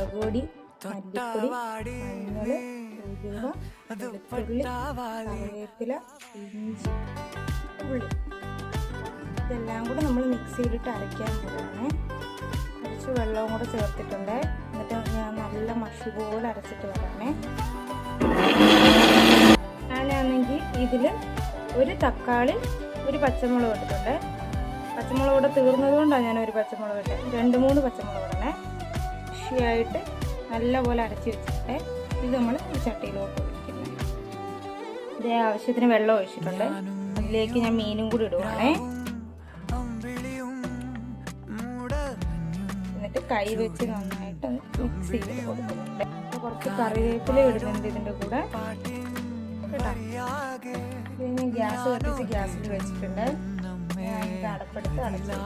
മുളക് പൊടി, മല്ലിപ്പൊടി, മഞ്ഞൾ, ഉലുവ, വെളുത്തുള്ളി, കറിവേപ്പില, ഇഞ്ചി, ഉള്ളി, ഇതെല്ലാം കൂടെ നമ്മൾ മിക്സിയിലിട്ട് അരയ്ക്കാൻ പോവാണ്. കുറച്ച് വെള്ളവും കൂടെ ചേർത്തിട്ടുണ്ട്. എന്നിട്ട് ഞാൻ നല്ല മഷി പോലെ അരച്ചിട്ട് വരാമേ. ഞാനാണെങ്കിൽ ഇതിൽ ഒരു തക്കാളി, ഒരു പച്ചമുളക് ഇട്ടിട്ടുണ്ട്. പച്ചമുളക് കൂടെ തീർന്നത് കൊണ്ടാണ് ഞാൻ ഒരു പച്ചമുളക് ഇട്ടത്. 2-3 പച്ചമുളക് ഇടണേ. കൃഷിയായിട്ട് നല്ലപോലെ അരച്ച് വെച്ചിട്ട് ഇത് നമ്മൾ ഈ ചട്ടിയിലോട്ട് ഒഴിക്കുന്നത്. ഇതേ ആവശ്യത്തിന് വെള്ളം ഒഴിച്ചിട്ടുണ്ട്. അതിലേക്ക് ഞാൻ മീനും കൂടി ഇടുവാണേ. എന്നിട്ട് കൈ വെച്ച് നന്നായിട്ട് മിക്സ് ചെയ്ത് കൊടുക്കുന്നുണ്ട്. കുറച്ച് കറിവേപ്പില ഇടുന്നുണ്ട് ഇതിൻ്റെ കൂടെ കേട്ടോ. ഞാൻ ഗ്യാസ് കത്തിച്ച് ഗ്യാസിൽ വെച്ചിട്ടുണ്ട്. ഞാൻ ഇത് അടപ്പെടുത്ത് അടച്ചു.